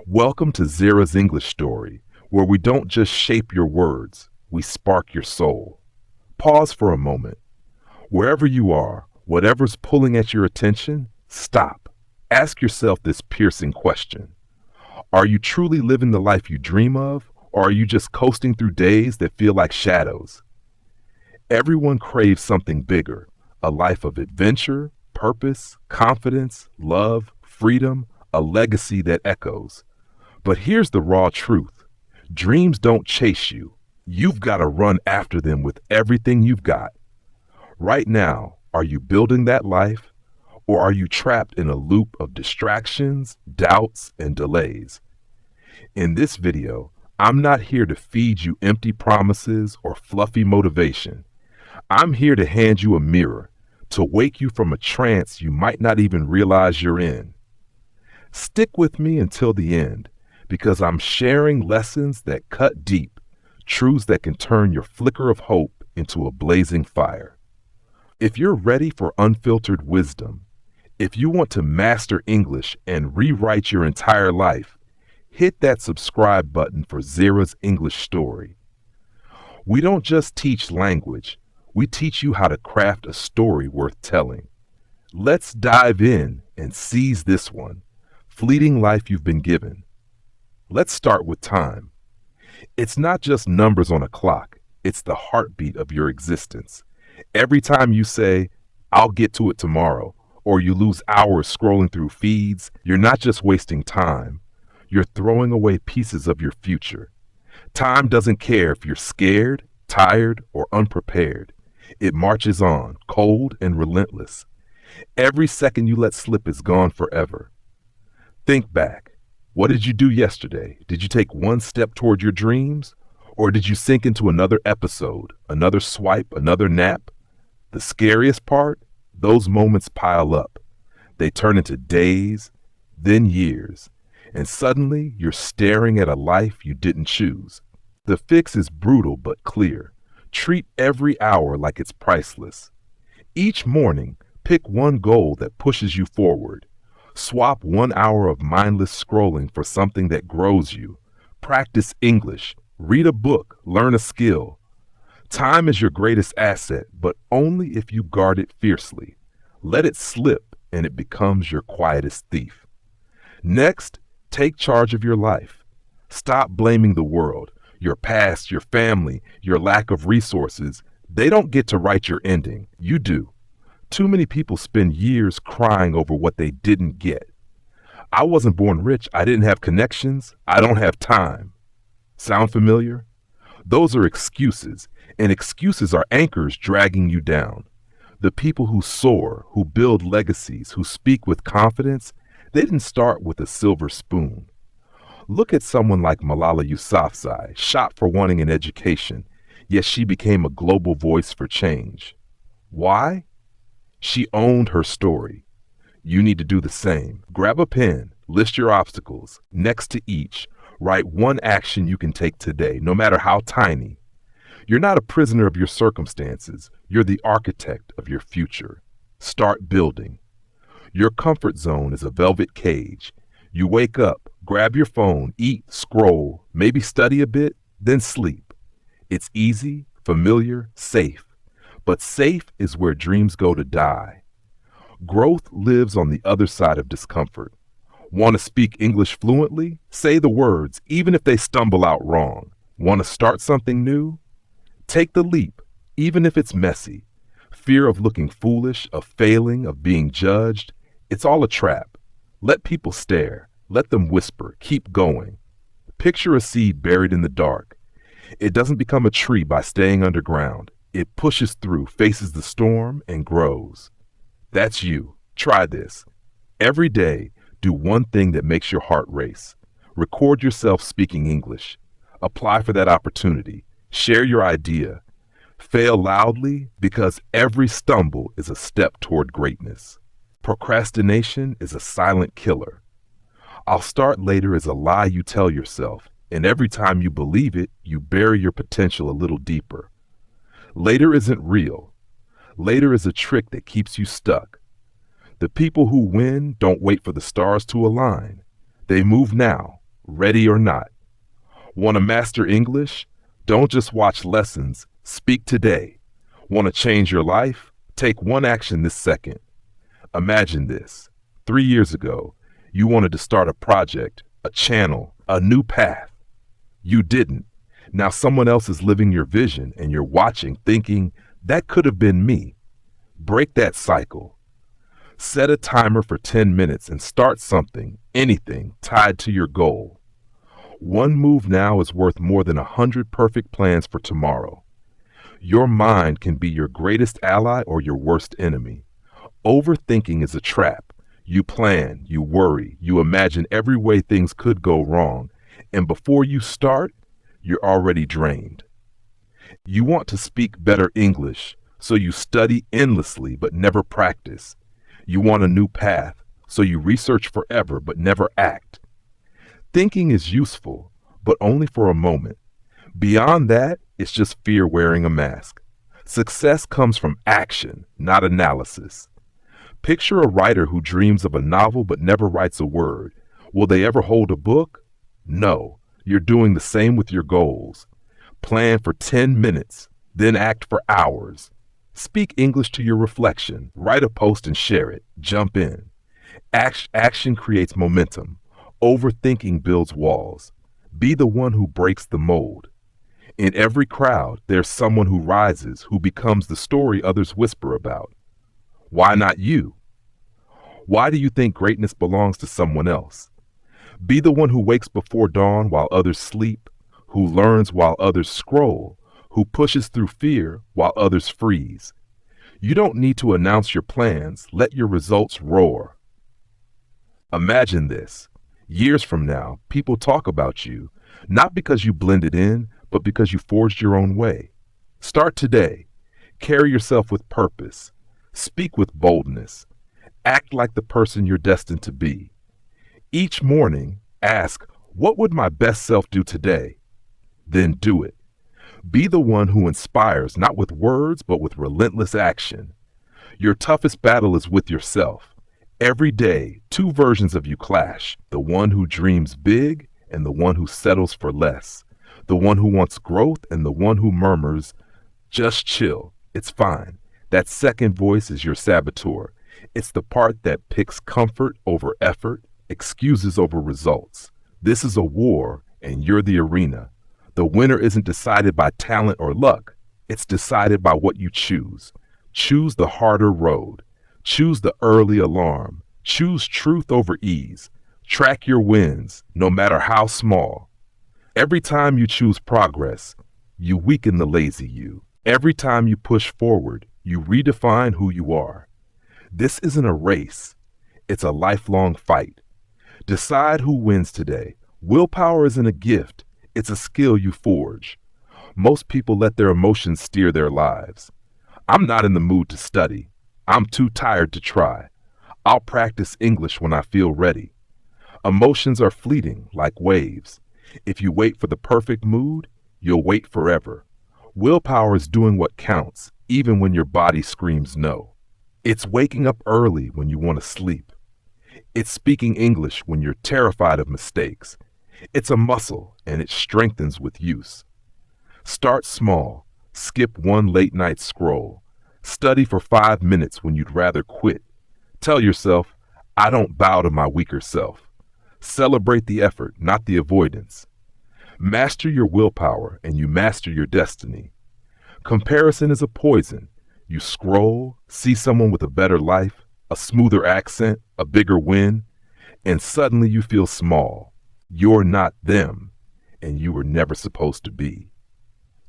Welcome to Zara's English Story, where we don't just shape your words, we spark your soul. Pause for a moment. Wherever you are, whatever's pulling at your attention, stop. Ask yourself this piercing question. Are you truly living the life you dream of, or are you just coasting through days that feel like shadows? Everyone craves something bigger, a life of adventure, purpose, confidence, love, freedom, a legacy that echoes. But here's the raw truth. Dreams don't chase you. You've got to run after them with everything you've got. Right now, are you building that life, or are you trapped in a loop of distractions, doubts, and delays? In this video, I'm not here to feed you empty promises or fluffy motivation. I'm here to hand you a mirror, to wake you from a trance you might not even realize you're in. Stick with me until the end, because I'm sharing lessons that cut deep, truths that can turn your flicker of hope into a blazing fire. If you're ready for unfiltered wisdom, if you want to master English and rewrite your entire life, hit that subscribe button for Zara's English Story. We don't just teach language, we teach you how to craft a story worth telling. Let's dive in and seize this one, fleeting life you've been given. Let's start with time. It's not just numbers on a clock, it's the heartbeat of your existence. Every time you say, "I'll get to it tomorrow," or you lose hours scrolling through feeds, you're not just wasting time, you're throwing away pieces of your future. Time doesn't care if you're scared, tired, or unprepared. It marches on, cold and relentless. Every second you let slip is gone forever. Think back. What did you do yesterday? Did you take one step toward your dreams? Or did you sink into another episode, another swipe, another nap? The scariest part? Those moments pile up. They turn into days, then years, and suddenly you're staring at a life you didn't choose. The fix is brutal but clear. Treat every hour like it's priceless. Each morning, pick one goal that pushes you forward. Swap 1 hour of mindless scrolling for something that grows you. Practice English. Read a book. Learn a skill. Time is your greatest asset, but only if you guard it fiercely. Let it slip and it becomes your quietest thief. Next, take charge of your life. Stop blaming the world, your past, your family, your lack of resources. They don't get to write your ending. You do. Too many people spend years crying over what they didn't get. I wasn't born rich. I didn't have connections. I don't have time. Sound familiar? Those are excuses, and excuses are anchors dragging you down. The people who soar, who build legacies, who speak with confidence, they didn't start with a silver spoon. Look at someone like Malala Yousafzai, shot for wanting an education, yet she became a global voice for change. Why? She owned her story. You need to do the same. Grab a pen, list your obstacles. Next to each, write one action you can take today, no matter how tiny. You're not a prisoner of your circumstances. You're the architect of your future. Start building. Your comfort zone is a velvet cage. You wake up, grab your phone, eat, scroll, maybe study a bit, then sleep. It's easy, familiar, safe. But safe is where dreams go to die. Growth lives on the other side of discomfort. Want to speak English fluently? Say the words, even if they stumble out wrong. Want to start something new? Take the leap, even if it's messy. Fear of looking foolish, of failing, of being judged, it's all a trap. Let people stare. Let them whisper. Keep going. Picture a seed buried in the dark. It doesn't become a tree by staying underground. It pushes through, faces the storm, and grows. That's you. Try this. Every day, do one thing that makes your heart race. Record yourself speaking English. Apply for that opportunity. Share your idea. Fail loudly, because every stumble is a step toward greatness. Procrastination is a silent killer. I'll start later is a lie you tell yourself, and every time you believe it, you bury your potential a little deeper. Later isn't real. Later is a trick that keeps you stuck. The people who win don't wait for the stars to align. They move now, ready or not. Want to master English? Don't just watch lessons, speak today. Want to change your life? Take one action this second. Imagine this. 3 years ago, you wanted to start a project, a channel, a new path. You didn't. Now someone else is living your vision and you're watching, thinking, that could have been me. Break that cycle. Set a timer for 10 minutes and start something, anything, tied to your goal. One move now is worth more than 100 perfect plans for tomorrow. Your mind can be your greatest ally or your worst enemy. Overthinking is a trap. You plan, you worry, you imagine every way things could go wrong, and before you start, you're already drained. You want to speak better English, so you study endlessly but never practice. You want a new path, so you research forever but never act. Thinking is useful, but only for a moment. Beyond that, it's just fear wearing a mask. Success comes from action, not analysis. Picture a writer who dreams of a novel but never writes a word. Will they ever hold a book? No. You're doing the same with your goals. Plan for 10 minutes, then act for hours. Speak English to your reflection. Write a post and share it. Jump in. Action creates momentum. Overthinking builds walls. Be the one who breaks the mold. In every crowd, there's someone who rises, who becomes the story others whisper about. Why not you? Why do you think greatness belongs to someone else? Be the one who wakes before dawn while others sleep, who learns while others scroll, who pushes through fear while others freeze. You don't need to announce your plans. Let your results roar. Imagine this. Years from now, people talk about you, not because you blended in, but because you forged your own way. Start today. Carry yourself with purpose. Speak with boldness. Act like the person you're destined to be. Each morning, ask, what would my best self do today? Then do it. Be the one who inspires, not with words, but with relentless action. Your toughest battle is with yourself. Every day, two versions of you clash, the one who dreams big and the one who settles for less, the one who wants growth and the one who murmurs, just chill, it's fine. That second voice is your saboteur. It's the part that picks comfort over effort, excuses over results. This is a war, and you're the arena. The winner isn't decided by talent or luck. It's decided by what you choose. Choose the harder road. Choose the early alarm. Choose truth over ease. Track your wins, no matter how small. Every time you choose progress, you weaken the lazy you. Every time you push forward, you redefine who you are. This isn't a race. It's a lifelong fight. Decide who wins today. Willpower isn't a gift. It's a skill you forge. Most people let their emotions steer their lives. I'm not in the mood to study. I'm too tired to try. I'll practice English when I feel ready. Emotions are fleeting, like waves. If you wait for the perfect mood, you'll wait forever. Willpower is doing what counts, even when your body screams no. It's waking up early when you want to sleep. It's speaking English when you're terrified of mistakes. It's a muscle, and it strengthens with use. Start small. Skip one late-night scroll. Study for 5 minutes when you'd rather quit. Tell yourself, I don't bow to my weaker self. Celebrate the effort, not the avoidance. Master your willpower, and you master your destiny. Comparison is a poison. You scroll, see someone with a better life, a smoother accent, a bigger win, and suddenly you feel small. You're not them, and you were never supposed to be.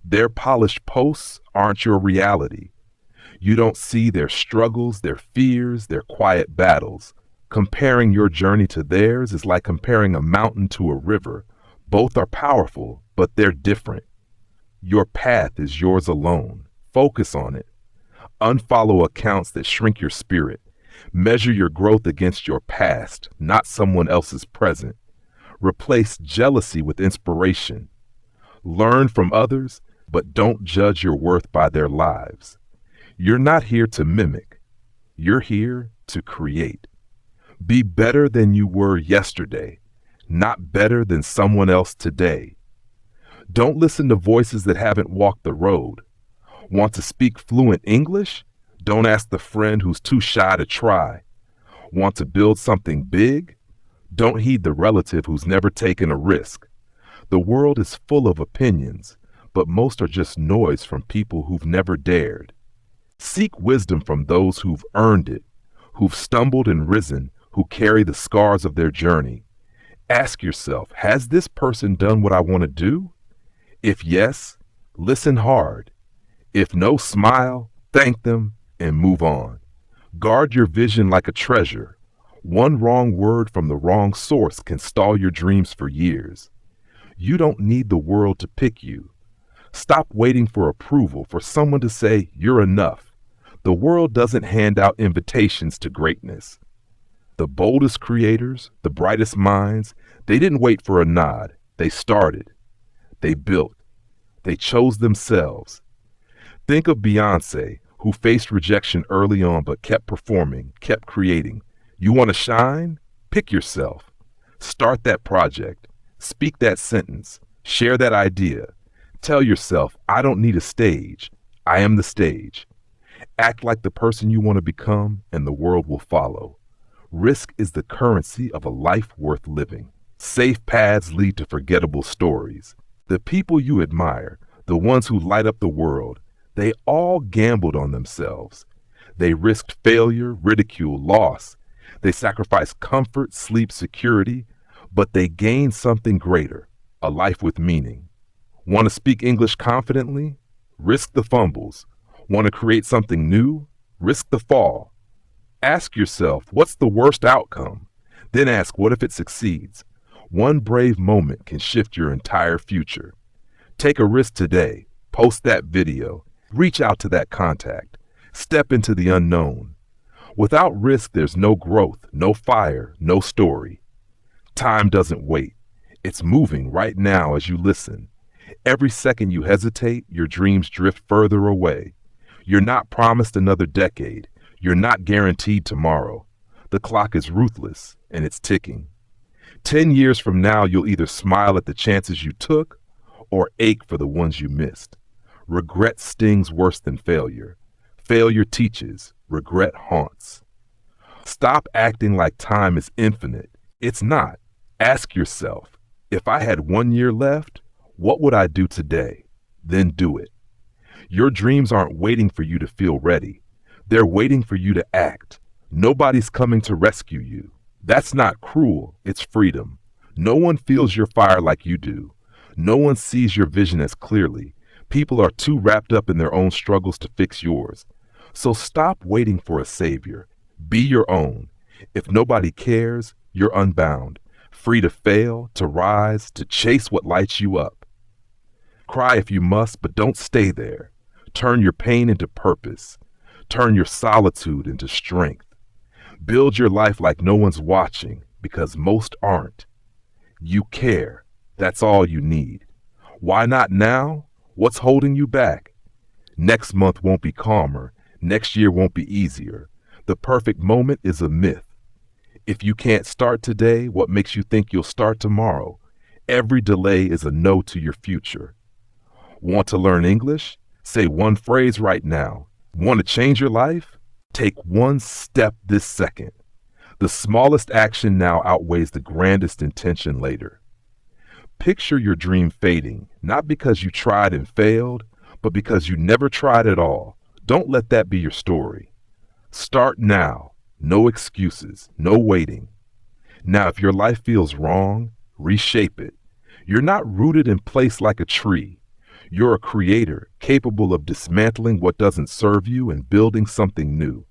Their polished posts aren't your reality. You don't see their struggles, their fears, their quiet battles. Comparing your journey to theirs is like comparing a mountain to a river. Both are powerful, but they're different. Your path is yours alone. Focus on it. Unfollow accounts that shrink your spirit. Measure your growth against your past, not someone else's present. Replace jealousy with inspiration. Learn from others, but don't judge your worth by their lives. You're not here to mimic. You're here to create. Be better than you were yesterday. not better than someone else today. Don't listen to voices that haven't walked the road. Want to speak fluent English? Don't ask the friend who's too shy to try. Want to build something big? Don't heed the relative who's never taken a risk. The world is full of opinions, but most are just noise from people who've never dared. Seek wisdom from those who've earned it, who've stumbled and risen, who carry the scars of their journey. Ask yourself, has this person done what I want to do? If yes, listen hard. If no, smile, thank them, and move on. Guard your vision like a treasure. One wrong word from the wrong source can stall your dreams for years. You don't need the world to pick you. Stop waiting for approval, for someone to say you're enough. The world doesn't hand out invitations to greatness. The boldest creators, the brightest minds, they didn't wait for a nod. They started. They built. They chose themselves. Think of Beyoncé, who faced rejection early on but kept performing, kept creating. You want to shine? Pick yourself. Start that project. Speak that sentence. Share that idea. Tell yourself, I don't need a stage. I am the stage. Act like the person you want to become, and the world will follow. Risk is the currency of a life worth living. Safe paths lead to forgettable stories. The people you admire, the ones who light up the world, they all gambled on themselves. They risked failure, ridicule, loss. They sacrificed comfort, sleep, security, but they gained something greater, a life with meaning. Want to speak English confidently? Risk the fumbles. Want to create something new? Risk the fall. Ask yourself, what's the worst outcome? Then ask, what if it succeeds? One brave moment can shift your entire future. Take a risk today. Post that video. Reach out to that contact. Step into the unknown. Without risk, there's no growth, no fire, no story. Time doesn't wait. It's moving right now as you listen. Every second you hesitate, your dreams drift further away. You're not promised another decade. You're not guaranteed tomorrow. The clock is ruthless, and it's ticking. 10 years from now, you'll either smile at the chances you took or ache for the ones you missed. Regret stings worse than failure. Failure teaches. Regret haunts. Stop acting like time is infinite. It's not. Ask yourself, if I had 1 year left, what would I do today? Then do it. Your dreams aren't waiting for you to feel ready. They're waiting for you to act. Nobody's coming to rescue you. That's not cruel, it's freedom. No one feels your fire like you do. No one sees your vision as clearly. People are too wrapped up in their own struggles to fix yours. So stop waiting for a savior. Be your own. If nobody cares, you're unbound, free to fail, to rise, to chase what lights you up. Cry if you must, but don't stay there. Turn your pain into purpose. Turn your solitude into strength. Build your life like no one's watching, because most aren't. You care. That's all you need. Why not now? What's holding you back? Next month won't be calmer. Next year won't be easier. The perfect moment is a myth. If you can't start today, what makes you think you'll start tomorrow? Every delay is a no to your future. Want to learn English? Say one phrase right now. Want to change your life? Take one step this second. The smallest action now outweighs the grandest intention later. Picture your dream fading, not because you tried and failed, but because you never tried at all. Don't let that be your story. Start now. No excuses, no waiting. Now, if your life feels wrong, reshape it. You're not rooted in place like a tree. You're a creator capable of dismantling what doesn't serve you and building something new.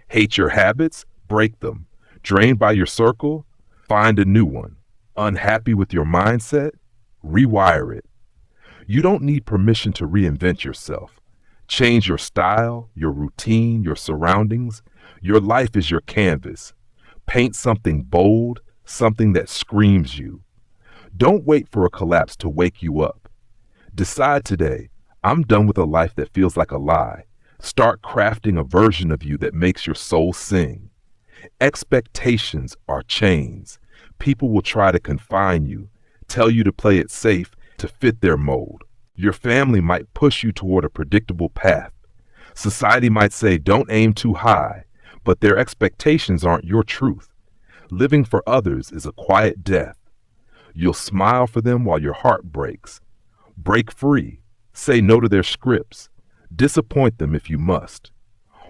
Hate your habits? Break them. Drained by your circle? Find a new one. Unhappy with your mindset? Rewire it. You don't need permission to reinvent yourself. Change your style, your routine, your surroundings. Your life is your canvas. Paint something bold, something that screams you. Don't wait for a collapse to wake you up. Decide today, I'm done with a life that feels like a lie. Start crafting a version of you that makes your soul sing. Expectations are chains. People will try to confine you, tell you to play it safe to fit their mold. Your family might push you toward a predictable path. Society might say, don't aim too high, but their expectations aren't your truth. Living for others is a quiet death. You'll smile for them while your heart breaks. Break free. Say no to their scripts. Disappoint them if you must.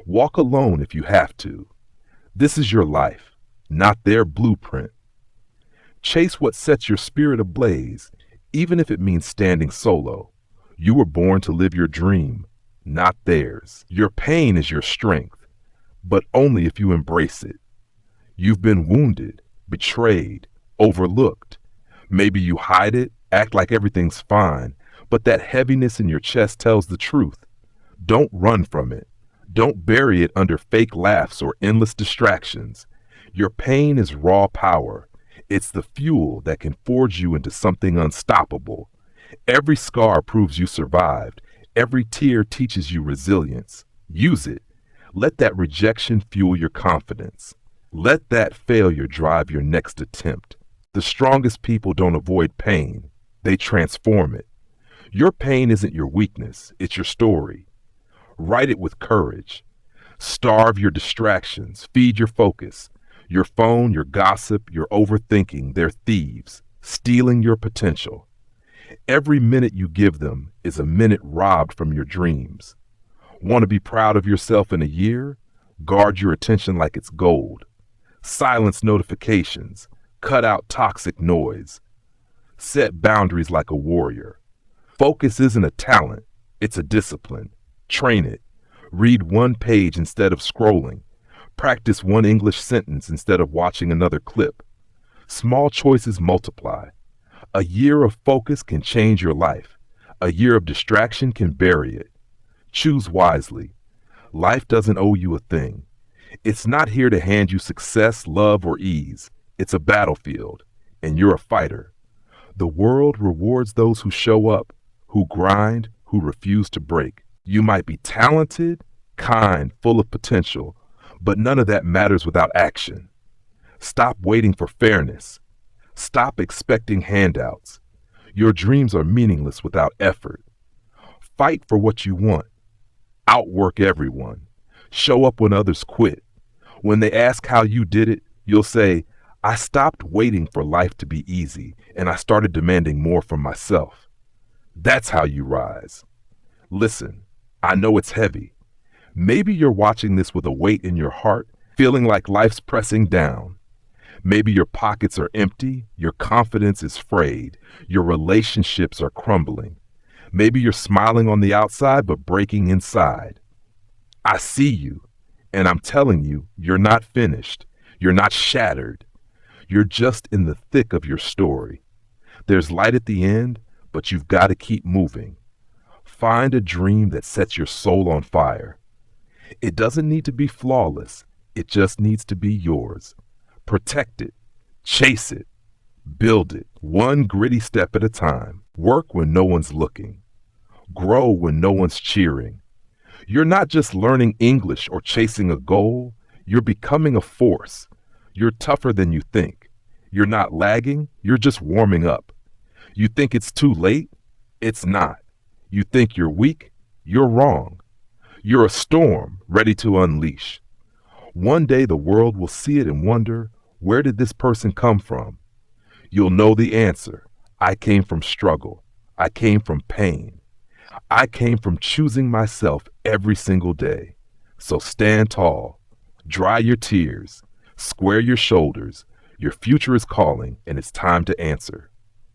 Walk alone if you have to. This is your life, not their blueprint. Chase what sets your spirit ablaze, even if it means standing solo. You were born to live your dream, not theirs. Your pain is your strength, but only if you embrace it. You've been wounded, betrayed, overlooked. Maybe you hide it, act like everything's fine, but that heaviness in your chest tells the truth. Don't run from it. Don't bury it under fake laughs or endless distractions. Your pain is raw power. It's the fuel that can forge you into something unstoppable. Every scar proves you survived. Every tear teaches you resilience. Use it. Let that rejection fuel your confidence. Let that failure drive your next attempt. The strongest people don't avoid pain. They transform it. Your pain isn't your weakness. It's your story. Write it with courage. Starve your distractions. Feed your focus. Your phone, your gossip, your overthinking, they're thieves, stealing your potential. Every minute you give them is a minute robbed from your dreams. Want to be proud of yourself in a year? Guard your attention like it's gold. Silence notifications. Cut out toxic noise. Set boundaries like a warrior. Focus isn't a talent, it's a discipline. Train it. Read one page instead of scrolling. Practice one English sentence instead of watching another clip. Small choices multiply. A year of focus can change your life. A year of distraction can bury it. Choose wisely. Life doesn't owe you a thing. It's not here to hand you success, love, or ease. It's a battlefield, and you're a fighter. The world rewards those who show up, who grind, who refuse to break. You might be talented, kind, full of potential, but none of that matters without action. Stop waiting for fairness. Stop expecting handouts. Your dreams are meaningless without effort. Fight for what you want. Outwork everyone. Show up when others quit. When they ask how you did it, you'll say, I stopped waiting for life to be easy, and I started demanding more from myself. That's how you rise. Listen, I know it's heavy. Maybe you're watching this with a weight in your heart, feeling like life's pressing down. Maybe your pockets are empty, your confidence is frayed, your relationships are crumbling. Maybe you're smiling on the outside but breaking inside. I see you, and I'm telling you, you're not finished. You're not shattered. You're just in the thick of your story. There's light at the end, but you've got to keep moving. Find a dream that sets your soul on fire. It doesn't need to be flawless. It just needs to be yours. Protect it. Chase it. Build it, one gritty step at a time. Work when no one's looking. Grow when no one's cheering. You're not just learning English or chasing a goal. You're becoming a force. You're tougher than you think. You're not lagging. You're just warming up. You think it's too late? It's not. You think you're weak? You're wrong. You're a storm ready to unleash. One day the world will see it and wonder, where did this person come from? You'll know the answer. I came from struggle. I came from pain. I came from choosing myself every single day. So stand tall. Dry your tears. Square your shoulders. Your future is calling, and it's time to answer.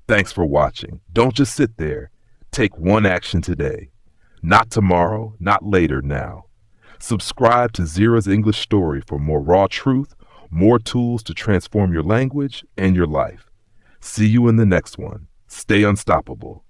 Thanks for watching. Don't just sit there. Take one action today. Not tomorrow, not later, now. Subscribe to Zira's English Story for more raw truth, more tools to transform your language and your life. See you in the next one. Stay unstoppable.